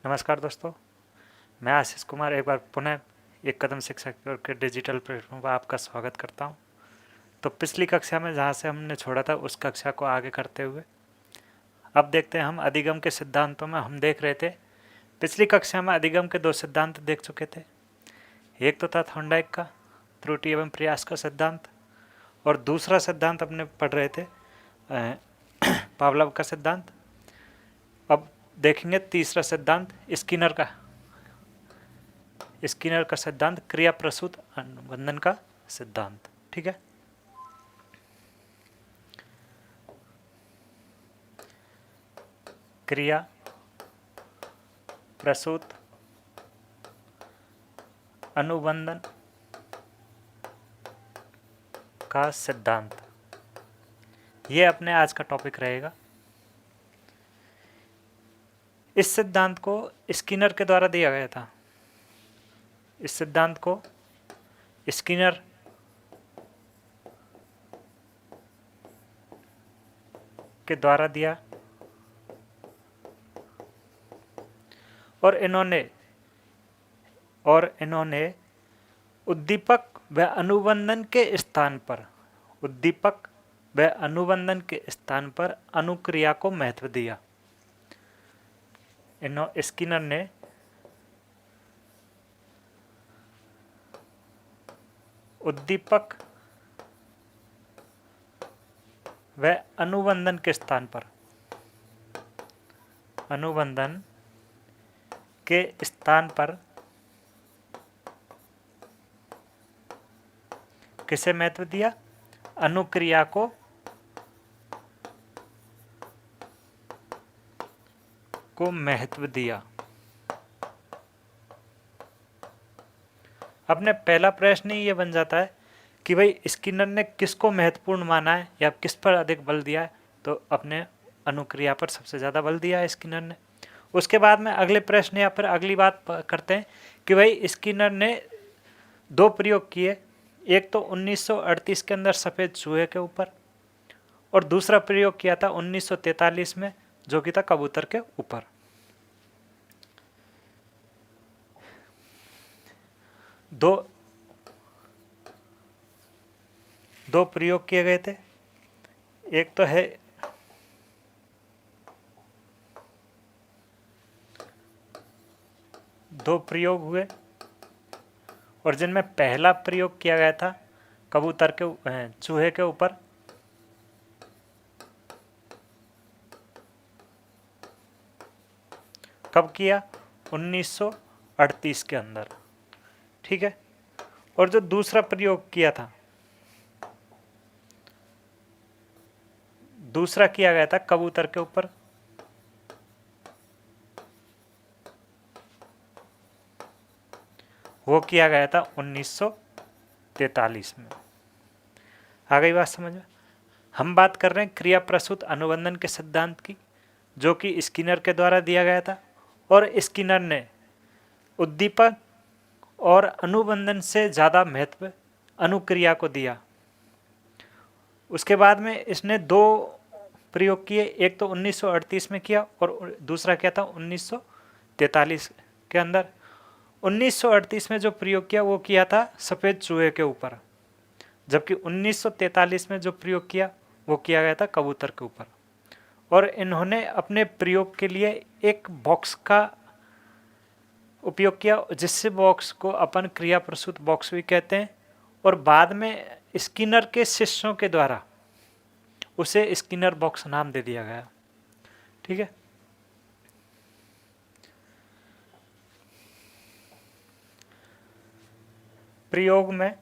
नमस्कार दोस्तों, मैं आशीष कुमार एक बार पुनः एक कदम शिक्षा के डिजिटल प्लेटफॉर्म पर आपका स्वागत करता हूं। तो पिछली कक्षा में जहां से हमने छोड़ा था उस कक्षा को आगे करते हुए अब देखते हैं हम अधिगम के सिद्धांतों में हम देख रहे थे। पिछली कक्षा में अधिगम के दो सिद्धांत देख चुके थे। एक तो था थॉर्नडाइक का त्रुटि एवं प्रयास का सिद्धांत और दूसरा सिद्धांत अपने पढ़ रहे थे पावलोव का सिद्धांत। अब देखेंगे तीसरा सिद्धांत स्किनर का सिद्धांत क्रिया प्रसूत अनुबंधन का सिद्धांत। ठीक है, क्रिया प्रसूत अनुबंधन का सिद्धांत, ये अपने आज का टॉपिक रहेगा। इस सिद्धांत को स्किनर के द्वारा दिया गया था। इस सिद्धांत को स्किनर के द्वारा दिया और इन्होंने उद्दीपक व अनुबंधन के स्थान पर अनुक्रिया को महत्व दिया। स्किनर ने उद्दीपक व अनुबंधन के स्थान पर किसे महत्व दिया? अनुक्रिया को महत्व दिया। अपने पहला प्रश्न ये बन जाता है कि भाई स्किनर ने किसको महत्वपूर्ण माना है या किस पर अधिक बल दिया है? तो अपने अनुक्रिया पर सबसे ज़्यादा बल दिया है स्किनर ने। उसके बाद में अगले प्रश्न या फिर अगली बात करते हैं कि भाई स्किनर ने दो प्रयोग किए, एक तो 1938 के अंदर सफ़ेद चूहे के ऊपर और दूसरा प्रयोग किया था 1943 में जो कि था कबूतर के ऊपर। दो प्रयोग किए गए थे। एक तो है दो प्रयोग हुए और जिनमें पहला प्रयोग किया गया था चूहे के ऊपर, कब किया? 1938 के अंदर। ठीक है, और जो दूसरा प्रयोग किया था, दूसरा किया गया था कबूतर के ऊपर, वो किया गया था 1943 में। आ गई बात समझ में? हम बात कर रहे हैं क्रिया प्रसूत अनुबंधन के सिद्धांत की, जो कि स्किनर के द्वारा दिया गया था और स्किनर ने उद्दीपक और अनुबंधन से ज़्यादा महत्व अनुक्रिया को दिया। उसके बाद में इसने दो प्रयोग किए, एक तो 1938 में किया और दूसरा क्या था 1943 के अंदर। 1938 में जो प्रयोग किया वो किया था सफ़ेद चूहे के ऊपर, जबकि 1943 में जो प्रयोग किया वो किया गया था कबूतर के ऊपर। और इन्होंने अपने प्रयोग के लिए एक बॉक्स का उपयोग किया, जिससे बॉक्स को अपन क्रिया प्रसूत बॉक्स भी कहते हैं, और बाद में स्किनर के शिष्यों के द्वारा उसे स्किनर बॉक्स नाम दे दिया गया। ठीक है, प्रयोग में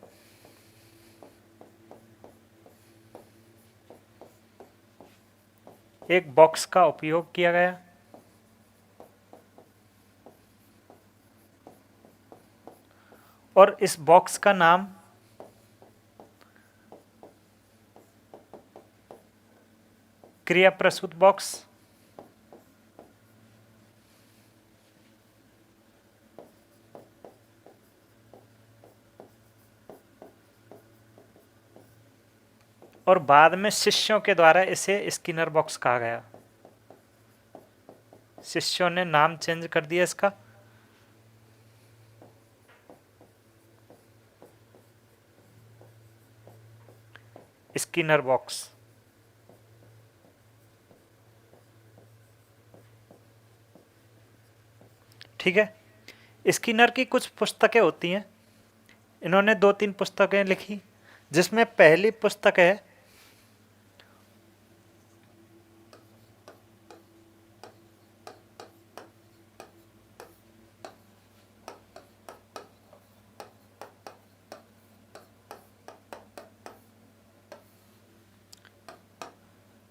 एक बॉक्स का उपयोग किया गया और इस बॉक्स का नाम क्रिया प्रसूत बॉक्स और बाद में शिष्यों के द्वारा इसे स्किनर बॉक्स कहा गया। शिष्यों ने नाम चेंज कर दिया इसका। Skinner box. ठीक है, स्किनर की कुछ पुस्तकें होती हैं, इन्होंने 2-3 पुस्तकें लिखी, जिसमें पहली पुस्तक है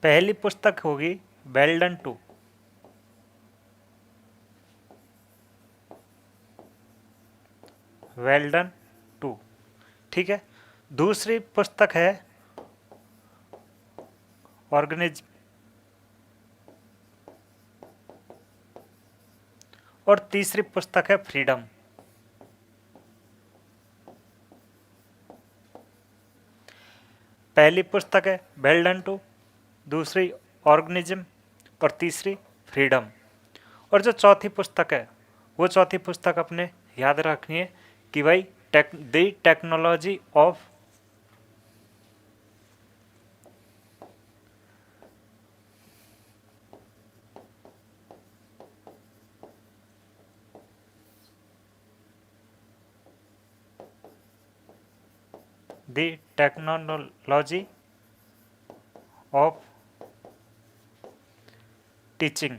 पहली पुस्तक होगी वेल्डन 2। वेल्डन 2, ठीक है। दूसरी पुस्तक है ऑर्गेनिज्म, और तीसरी पुस्तक है फ्रीडम। पहली पुस्तक है वेल्डन 2, दूसरी ऑर्गेनिज्म और तीसरी फ्रीडम। और जो चौथी पुस्तक है, वो चौथी पुस्तक अपने याद रखनी है कि भाई the technology of the technology of teaching.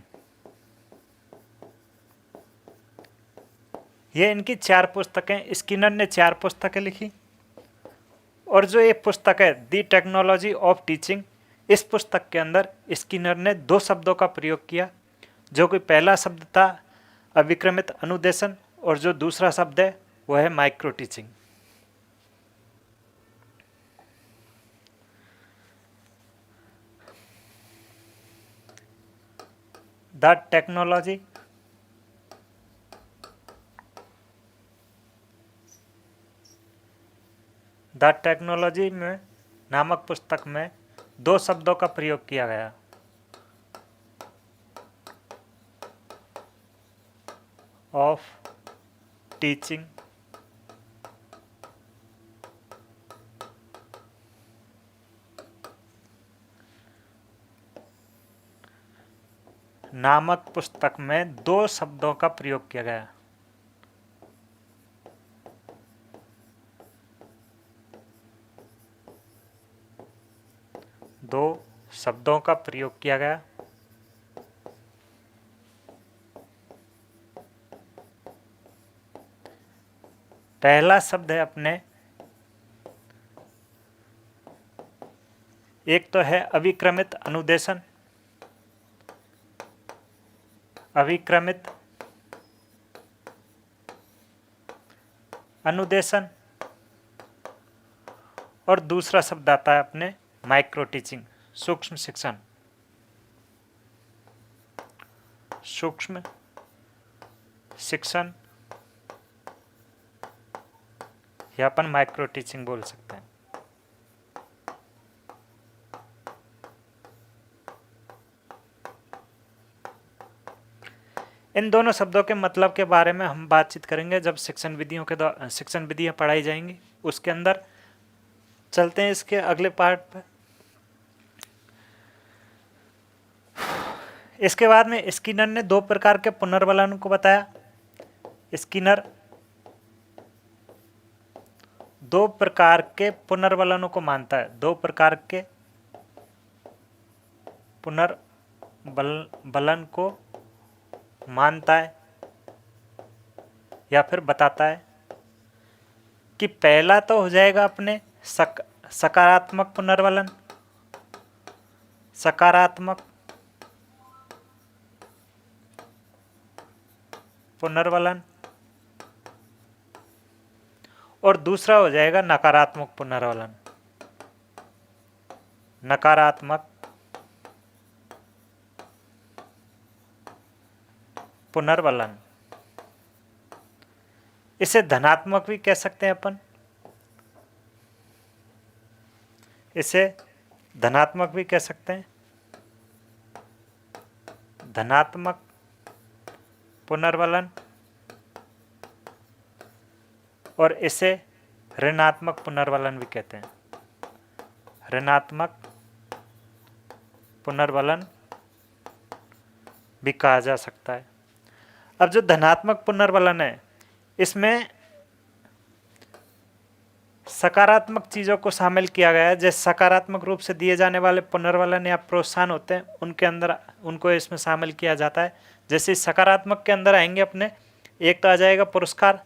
ये इनकी 4 पुस्तकें, स्किनर ने 4 पुस्तकें लिखी। और जो ये पुस्तक है द टेक्नोलॉजी ऑफ टीचिंग, इस पुस्तक के अंदर स्किनर ने 2 शब्दों का प्रयोग किया, जो कि पहला शब्द था अविक्रमित अनुदेशन, और जो दूसरा शब्द है वो है माइक्रो टीचिंग। द टेक्नोलॉजी में नामक पुस्तक में 2 शब्दों का प्रयोग किया गया, ऑफ टीचिंग नामक पुस्तक में 2 शब्दों का प्रयोग किया गया। दो शब्दों का प्रयोग किया गया। पहला शब्द है अपने, एक तो है अविक्रमित अनुदेशन, अविक्रमित अनुदेशन, और दूसरा शब्द आता है अपने माइक्रो टीचिंग, सूक्ष्म शिक्षण। सूक्ष्म शिक्षण या अपन माइक्रो टीचिंग बोल सकते हैं। इन दोनों शब्दों के मतलब के बारे में हम बातचीत करेंगे जब शिक्षण विधियां पढ़ाई जाएंगी। उसके अंदर चलते हैं इसके अगले पार्ट पर। इसके बाद में स्किनर ने 2 प्रकार के पुनर्वलन को बताया। स्किनर 2 प्रकार के पुनर्वलनों को मानता है, 2 प्रकार के पुनर्वलन को मानता है या फिर बताता है कि पहला तो हो जाएगा अपने सकारात्मक पुनर्वलन, सकारात्मक पुनर्वलन, और दूसरा हो जाएगा नकारात्मक पुनर्वलन, नकारात्मक पुनर्वलन। इसे धनात्मक भी कह सकते हैं अपन, इसे धनात्मक भी कह सकते हैं, धनात्मक पुनर्वलन और इसे ऋणात्मक पुनर्वलन भी कहते हैं। ऋणात्मक पुनर्वलन भी कहा जा सकता है। अब जो धनात्मक पुनर्वलन है, इसमें सकारात्मक चीज़ों को शामिल किया गया है। जैसे सकारात्मक रूप से दिए जाने वाले पुनर्वलन या प्रोत्साहन होते हैं, उनके अंदर उनको इसमें शामिल किया जाता है। जैसे सकारात्मक के अंदर आएंगे अपने, एक तो आ जाएगा पुरस्कार।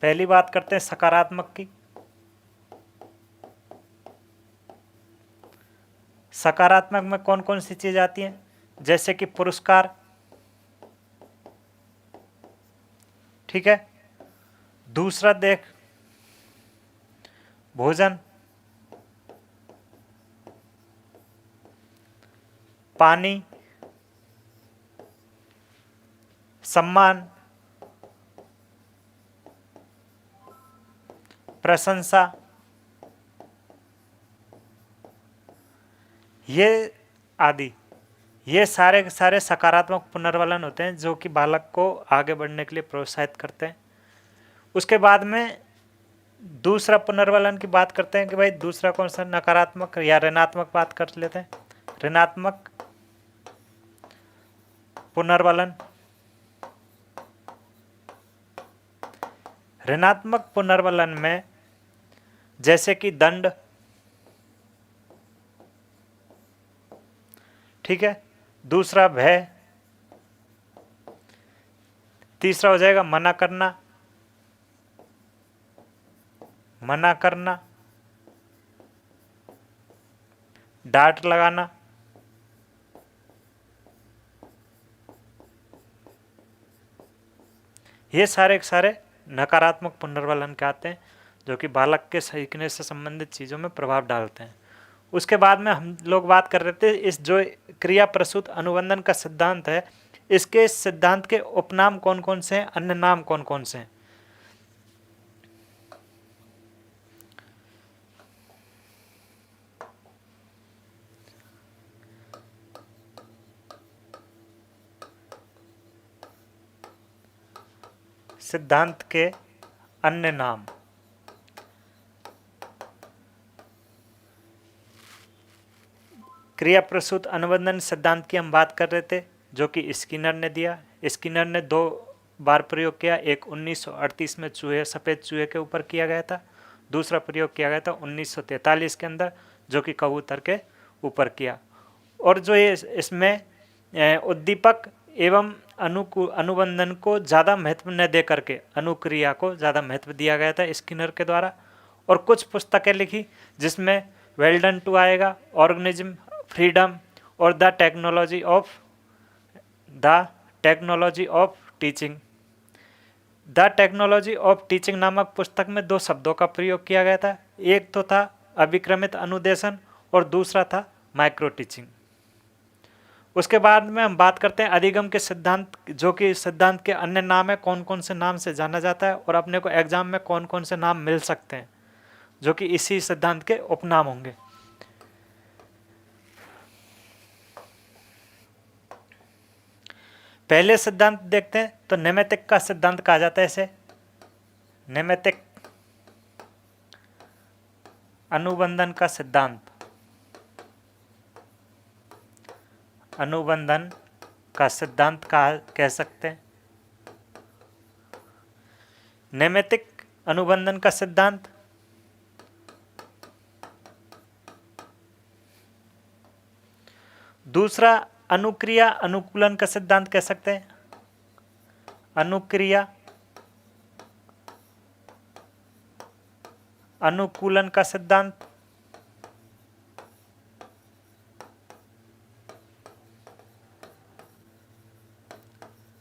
पहली बात करते हैं सकारात्मक की। सकारात्मक में कौन कौन सी चीज आती हैं? जैसे कि पुरस्कार, ठीक है। दूसरा देख, भोजन, पानी, सम्मान, प्रशंसा, ये आदि, ये सारे के सारे सकारात्मक पुनर्वलन होते हैं जो कि बालक को आगे बढ़ने के लिए प्रोत्साहित करते हैं। उसके बाद में दूसरा पुनर्वलन की बात करते हैं कि भाई दूसरा कौन सा, नकारात्मक या ऋणात्मक बात कर लेते हैं। ऋणात्मक पुनर्वलन। ऋणात्मक पुनर्वलन में जैसे कि दंड, ठीक है। दूसरा भय, तीसरा हो जाएगा मना करना, मना करना, डांट लगाना, ये सारे के सारे नकारात्मक पुनर्वलन के आते हैं जो कि बालक के सीखने से संबंधित चीज़ों में प्रभाव डालते हैं। उसके बाद में हम लोग बात कर रहे थे इस जो क्रिया प्रसूत अनुबंधन का सिद्धांत है, इसके सिद्धांत के उपनाम कौन कौन से हैं, अन्य नाम कौन कौन से हैं। सिद्धांत के अन्य नाम, क्रिया प्रसूत अनुबंधन सिद्धांत की हम बात कर रहे थे जो कि स्किनर ने दिया। स्किनर ने 2 बार प्रयोग किया, एक 1938 में चूहे, सफ़ेद चूहे के ऊपर किया गया था, दूसरा प्रयोग किया गया था 1943 के अंदर जो कि कबूतर के ऊपर किया। और जो ये इसमें उद्दीपक एवं अनुबंधन को ज़्यादा महत्व न दे करके अनुक्रिया को ज़्यादा महत्व दिया गया था स्किनर के द्वारा। और कुछ पुस्तकें लिखी जिसमें वेल डन टू आएगा, ऑर्गेनिज्म, फ्रीडम और the technology of teaching. The technology of teaching नामक पुस्तक में 2 शब्दों का प्रयोग किया गया था, एक तो था अभिक्रमित अनुदेशन और दूसरा था माइक्रो टीचिंग। उसके बाद में हम बात करते हैं अधिगम के सिद्धांत, जो कि सिद्धांत के अन्य नाम है, कौन कौन से नाम से जाना जाता है और अपने को एग्जाम में कौन कौन से नाम मिल सकते हैं जो कि इसी सिद्धांत के उपनाम होंगे। पहले सिद्धांत देखते हैं तो नेमेटिक का सिद्धांत कहा जाता है इसे। नेमेटिक अनुबंधन का सिद्धांत, अनुबंधन का सिद्धांत कह सकते हैं। नेमेटिक अनुबंधन का सिद्धांत दूसरा अनुक्रिया अनुकूलन का सिद्धांत कह सकते हैं। अनुक्रिया अनुकूलन का सिद्धांत,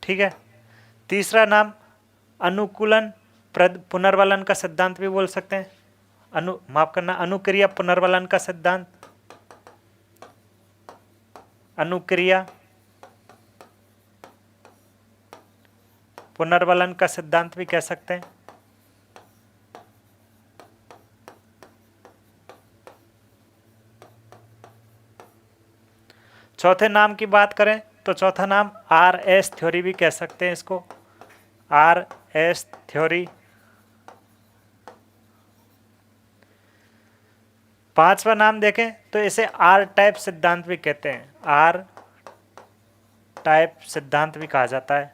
ठीक है। तीसरा नाम अनुकूलन पुनर्वलन का सिद्धांत भी बोल सकते हैं। माफ करना, अनुक्रिया पुनर्वलन का सिद्धांत, अनुक्रिया पुनर्वलन का सिद्धांत भी कह सकते हैं। चौथे नाम की बात करें तो चौथा नाम RS थ्योरी भी कह सकते हैं इसको, RS थ्योरी। पांचवा नाम देखें तो इसे R टाइप सिद्धांत भी कहते हैं, R टाइप सिद्धांत भी कहा जाता है।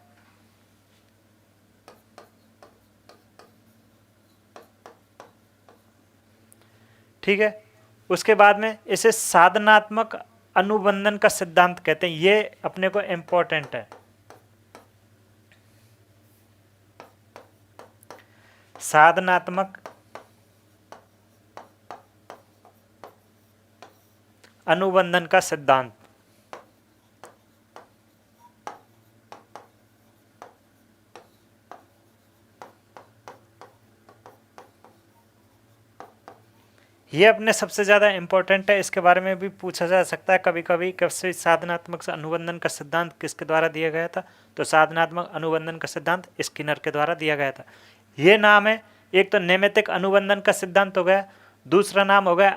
ठीक है, उसके बाद में इसे साधनात्मक अनुबंधन का सिद्धांत कहते हैं। ये अपने को इंपॉर्टेंट है, साधनात्मक अनुबंधन का सिद्धांत। ये अपने सबसे ज़्यादा इंपॉर्टेंट है, इसके बारे में भी पूछा जा सकता है कभी कभी कि साधनात्मक अनुबंधन का सिद्धांत किसके द्वारा दिया गया था। तो साधनात्मक अनुबंधन का सिद्धांत स्किनर के द्वारा दिया गया था। ये नाम है, एक तो नैमित्तिक अनुबंधन का सिद्धांत हो गया, दूसरा नाम हो गया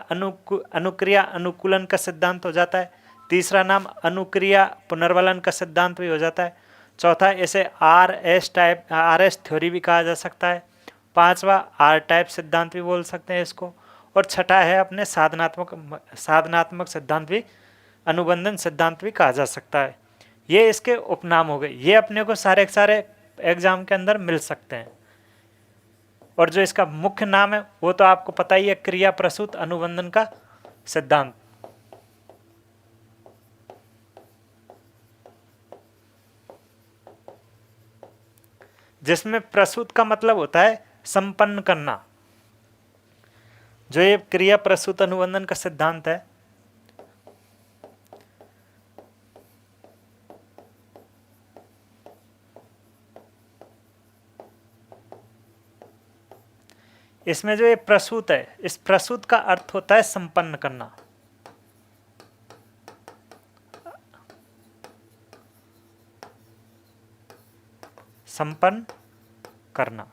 अनुक्रिया अनुकूलन का सिद्धांत हो जाता है, तीसरा नाम अनुक्रिया पुनर्वलन का सिद्धांत भी हो जाता है, चौथा इसे RS थ्योरी भी कहा जा सकता है, पांचवा R टाइप सिद्धांत भी बोल सकते हैं इसको, और छठा है अपने साधनात्मक सिद्धांत भी, अनुबंधन सिद्धांत भी कहा जा सकता है। ये इसके उपनाम हो गए, ये अपने को सारे के सारे एग्जाम के अंदर मिल सकते हैं। और जो इसका मुख्य नाम है वो तो आपको पता ही है, क्रिया प्रसूत अनुबंधन का सिद्धांत। जिसमें प्रसूत का मतलब होता है संपन्न करना। जो ये क्रिया प्रसूत अनुबंधन का सिद्धांत है, इसमें जो ये प्रसूत है, इस प्रसूत का अर्थ होता है संपन्न करना। संपन्न करना।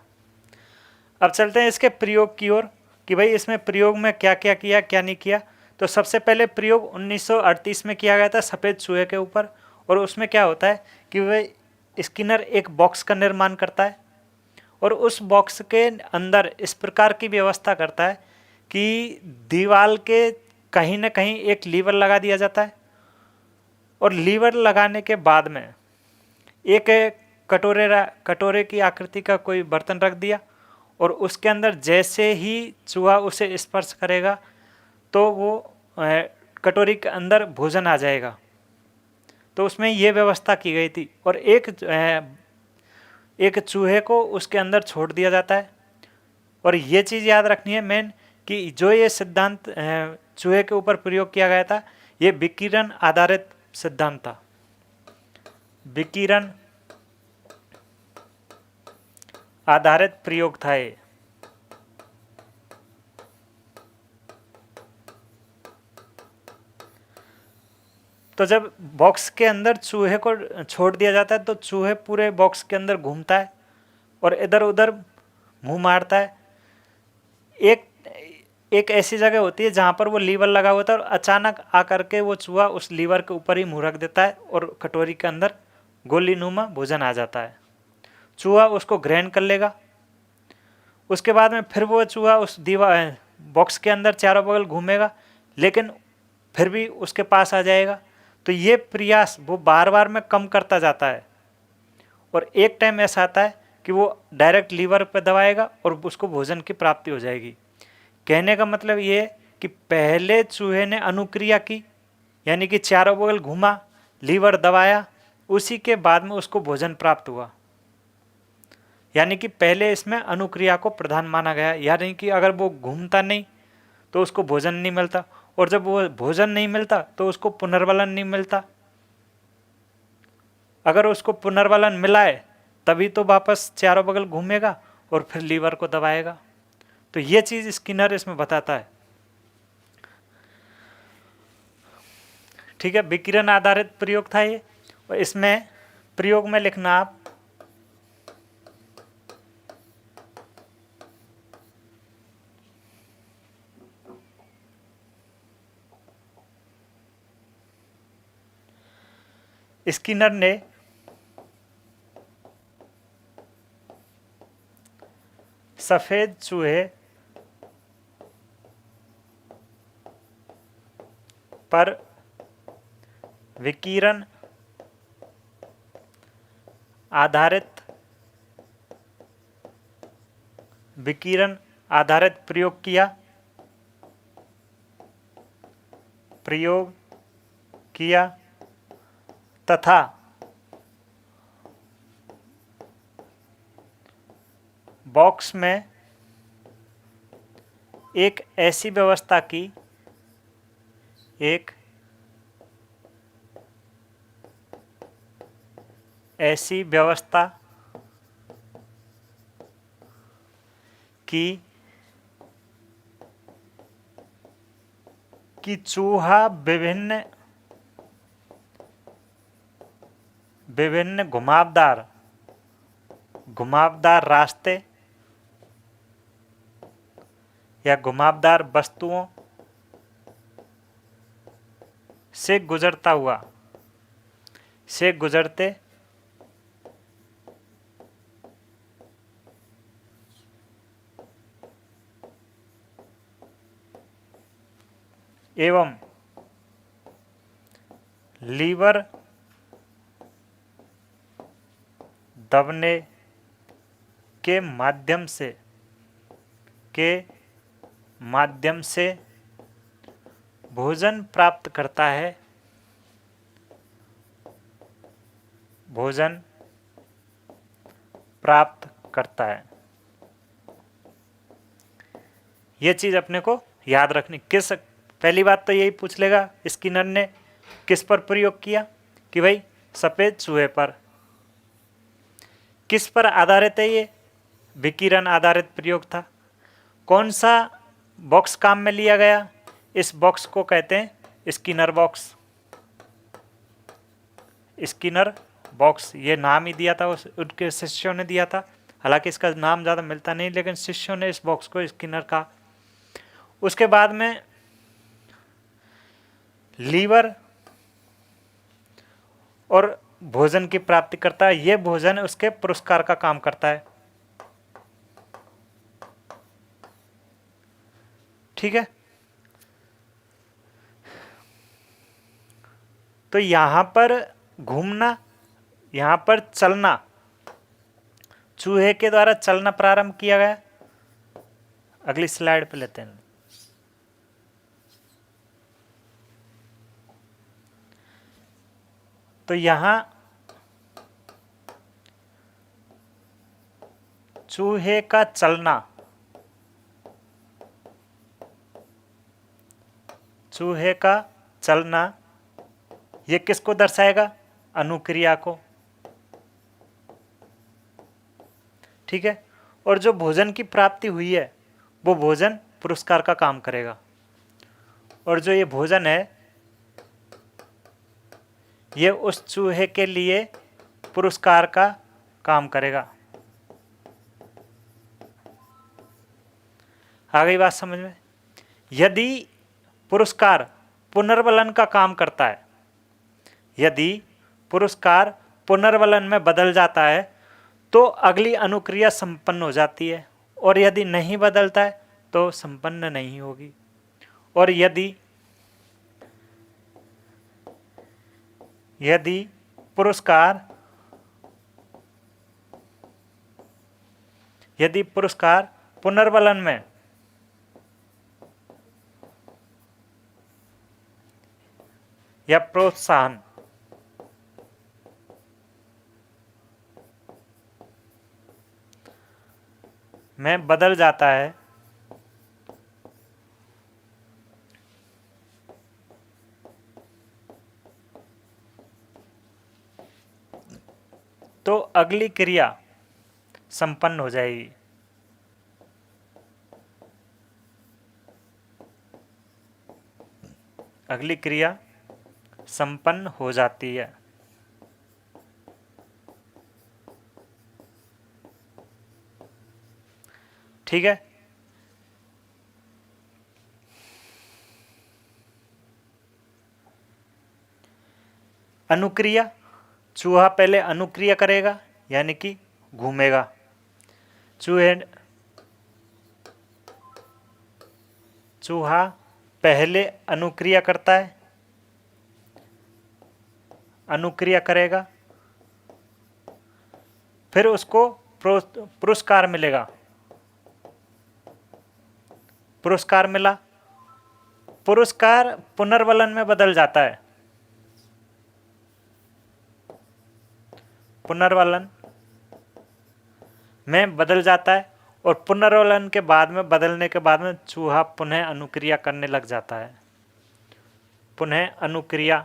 अब चलते हैं इसके प्रयोग की ओर कि भाई इसमें प्रयोग में क्या क्या किया क्या नहीं किया। तो सबसे पहले प्रयोग 1938 में किया गया था सफ़ेद चूहे के ऊपर, और उसमें क्या होता है कि वह स्किनर एक बॉक्स का निर्माण करता है और उस बॉक्स के अंदर इस प्रकार की व्यवस्था करता है कि दीवार के कहीं ना कहीं एक लीवर लगा दिया जाता है, और लीवर लगाने के बाद में एक कटोरे की आकृति का कोई बर्तन रख दिया, और उसके अंदर जैसे ही चूहा उसे स्पर्श करेगा तो वो कटोरी के अंदर भोजन आ जाएगा। तो उसमें ये व्यवस्था की गई थी, और एक चूहे को उसके अंदर छोड़ दिया जाता है। और ये चीज़ याद रखनी है मेन कि जो ये सिद्धांत चूहे के ऊपर प्रयोग किया गया था, ये विकिरण आधारित सिद्धांत था, विकिरण आधारित प्रयोग था ये। तो जब बॉक्स के अंदर चूहे को छोड़ दिया जाता है तो चूहे पूरे बॉक्स के अंदर घूमता है और इधर उधर मुंह मारता है। एक ऐसी जगह होती है जहाँ पर वो लीवर लगा होता है, और अचानक आकर के वो चूहा उस लीवर के ऊपर ही मुँह रख देता है और कटोरी के अंदर गोली नुमा भोजन आ जाता है। चूहा उसको ग्रहण कर लेगा। उसके बाद में फिर वो चूहा उस दीवार बॉक्स के अंदर चारों बगल घूमेगा, लेकिन फिर भी उसके पास आ जाएगा। तो ये प्रयास वो बार बार में कम करता जाता है, और एक टाइम ऐसा आता है कि वो डायरेक्ट लीवर पर दबाएगा और उसको भोजन की प्राप्ति हो जाएगी। कहने का मतलब ये है कि पहले चूहे ने अनुक्रिया की, यानी कि चारों बगल घूमा, लीवर दबाया, उसी के बाद में उसको भोजन प्राप्त हुआ। यानी कि पहले इसमें अनुक्रिया को प्रधान माना गया, यानी कि अगर वो घूमता नहीं तो उसको भोजन नहीं मिलता, और जब वो भोजन नहीं मिलता तो उसको पुनर्बलन नहीं मिलता। अगर उसको पुनर्बलन मिला है तभी तो वापस चारों बगल घूमेगा और फिर लीवर को दबाएगा। तो ये चीज़ स्किनर इसमें बताता है। ठीक है, विकिरण आधारित प्रयोग था ये, और इसमें प्रयोग में लिखना आप स्किनर ने सफेद चूहे पर विकिरण आधारित प्रयोग किया तथा बॉक्स में एक ऐसी व्यवस्था की कि चूहा विभिन्न घुमावदार रास्ते या घुमावदार वस्तुओं से गुजरते एवं लीवर दबने के माध्यम से भोजन प्राप्त करता है। ये चीज अपने को याद रखनी। पहली बात तो यही पूछ लेगा स्किनर ने किस पर प्रयोग किया कि भाई सफेद चूहे पर। किस पर आधारित है ये? विकिरण आधारित प्रयोग था। कौन सा बॉक्स काम में लिया गया? इस बॉक्स को कहते हैं स्किनर बॉक्स। स्किनर बॉक्स ये नाम ही दिया था, उनके शिष्यों ने दिया था। हालांकि इसका नाम ज़्यादा मिलता नहीं, लेकिन शिष्यों ने इस बॉक्स को स्किनर कहा। उसके बाद में लीवर और भोजन की प्राप्ति करता है। यह भोजन उसके पुरस्कार का काम करता है। ठीक है, तो यहां पर घूमना, यहां पर चलना, चूहे के द्वारा चलना प्रारंभ किया गया। अगली स्लाइड पे लेते हैं। तो यहां चूहे का चलना ये किसको दर्शाएगा? अनुक्रिया को। ठीक है, और जो भोजन की प्राप्ति हुई है वो भोजन पुरस्कार का काम करेगा। और जो ये भोजन है ये उस चूहे के लिए पुरस्कार का काम करेगा। आ गई बात समझ में? यदि पुरस्कार पुनर्बलन का काम करता है, यदि पुरस्कार पुनर्बलन में बदल जाता है तो अगली अनुक्रिया संपन्न हो जाती है, और यदि नहीं बदलता है तो संपन्न नहीं होगी। और यदि पुरस्कार पुनर्बलन में या प्रोत्साहन में बदल जाता है तो अगली क्रिया संपन्न हो जाएगी। अगली क्रिया संपन्न हो जाती है। ठीक है, अनुक्रिया चूहा पहले अनुक्रिया करेगा यानी कि घूमेगा। चूहा पहले अनुक्रिया करता है, अनुक्रिया करेगा, फिर उसको पुरस्कार मिलेगा। पुरस्कार मिला, पुरस्कार पुनर्वलन में बदल जाता है। पुनर्वलन में बदल जाता है और पुनर्वलन के बाद में बदलने के बाद में चूहा पुनः अनुक्रिया करने लग जाता है। पुनः अनुक्रिया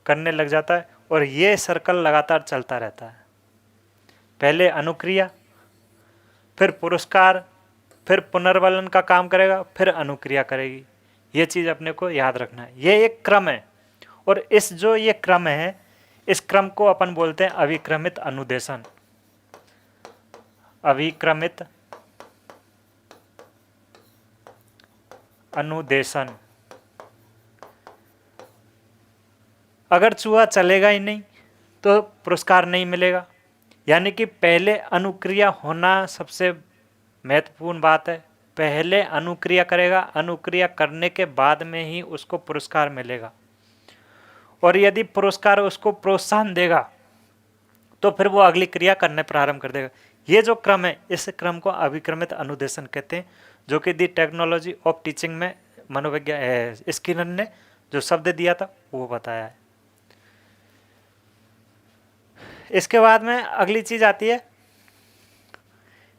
करने लग जाता है और ये सर्कल लगातार चलता रहता है। पहले अनुक्रिया, फिर पुरस्कार, फिर पुनर्वलन का काम करेगा, फिर अनुक्रिया करेगी। ये चीज़ अपने को याद रखना है। ये एक क्रम है और इस जो ये क्रम है, इस क्रम को अपन बोलते हैं अभिक्रमित अनुदेशन। अभिक्रमित अनुदेशन। अगर चूहा चलेगा ही नहीं तो पुरस्कार नहीं मिलेगा, यानी कि पहले अनुक्रिया होना सबसे महत्वपूर्ण बात है। पहले अनुक्रिया करेगा, अनुक्रिया करने के बाद में ही उसको पुरस्कार मिलेगा। और यदि पुरस्कार उसको प्रोत्साहन देगा तो फिर वो अगली क्रिया करने प्रारंभ कर देगा। ये जो क्रम है, इस क्रम को अभिक्रमित अनुदेशन कहते हैं, जो कि दी टेक्नोलॉजी ऑफ टीचिंग में मनोविज्ञान स्किनर ने जो शब्द दिया था वो बताया है। इसके बाद में अगली चीज आती है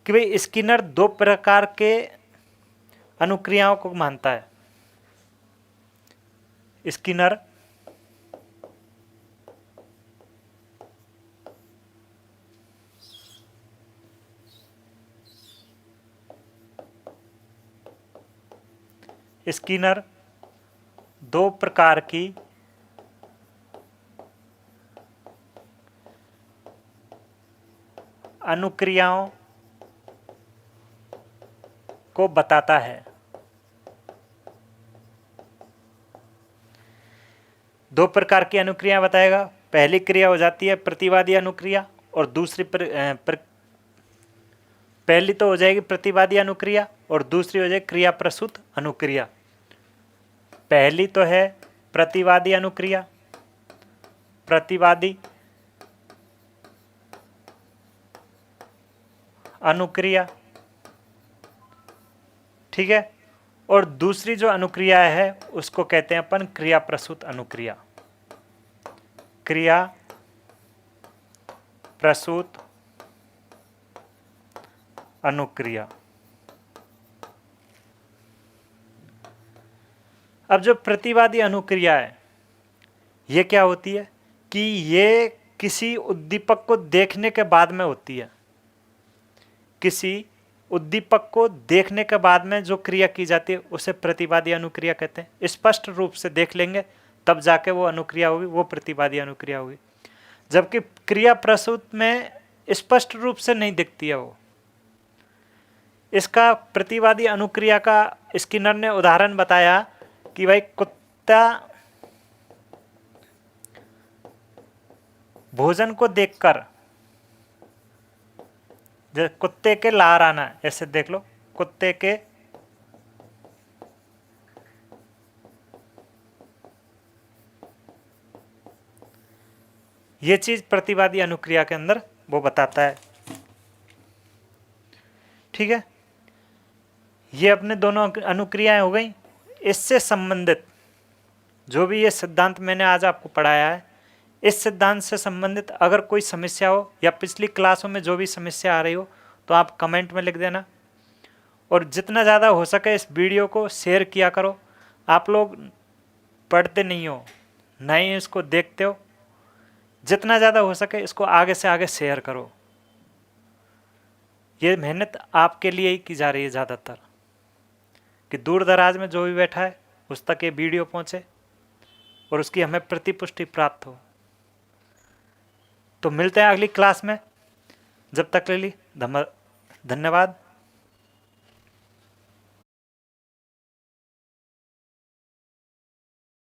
कि भाई स्किनर दो प्रकार के अनुक्रियाओं को मानता है। स्किनर स्किनर दो प्रकार की अनुक्रियाओं को बताता है। दो प्रकार की अनुक्रिया बताएगा। पहली क्रिया हो जाती है प्रतिवादी अनुक्रिया और दूसरी पहली तो हो जाएगी प्रतिवादी अनुक्रिया और दूसरी हो जाएगी क्रिया प्रसूत अनुक्रिया। पहली तो है प्रतिवादी अनुक्रिया, प्रतिवादी अनुक्रिया, ठीक है। और दूसरी जो अनुक्रिया है उसको कहते हैं अपन क्रिया प्रसूत अनुक्रिया। क्रिया प्रसूत अनुक्रिया। अब जो प्रतिवादी अनुक्रिया है ये क्या होती है कि ये किसी उद्दीपक को देखने के बाद में होती है। किसी उद्दीपक को देखने के बाद में जो क्रिया की जाती है उसे प्रतिवादी अनुक्रिया कहते हैं। स्पष्ट रूप से देख लेंगे तब जाके वो अनुक्रिया होगी, वो प्रतिवादी अनुक्रिया होगी। जबकि क्रिया प्रसूत में स्पष्ट रूप से नहीं दिखती है वो। इसका प्रतिवादी अनुक्रिया का स्किनर ने उदाहरण बताया कि भाई कुत्ता भोजन को देखकर, जैसे कुत्ते के लार आना, ऐसे देख लो, कुत्ते के ये चीज प्रतिवादी अनुक्रिया के अंदर वो बताता है, ठीक है। ये अपने दोनों अनुक्रियाएं हो गई। इससे संबंधित जो भी ये सिद्धांत मैंने आज आपको पढ़ाया है, इस सिद्धांत से संबंधित अगर कोई समस्या हो या पिछली क्लासों में जो भी समस्या आ रही हो तो आप कमेंट में लिख देना। और जितना ज़्यादा हो सके इस वीडियो को शेयर किया करो। आप लोग पढ़ते नहीं हो, ना ही इसको देखते हो। जितना ज़्यादा हो सके इसको आगे से आगे शेयर करो। ये मेहनत आपके लिए ही की जा रही है ज़्यादातर, कि दूर दराज में जो भी बैठा है उस तक ये वीडियो पहुँचे और उसकी हमें प्रतिपुष्टि प्राप्त हो। तो मिलते हैं अगली क्लास में। जब तक के लिए धन्यवाद।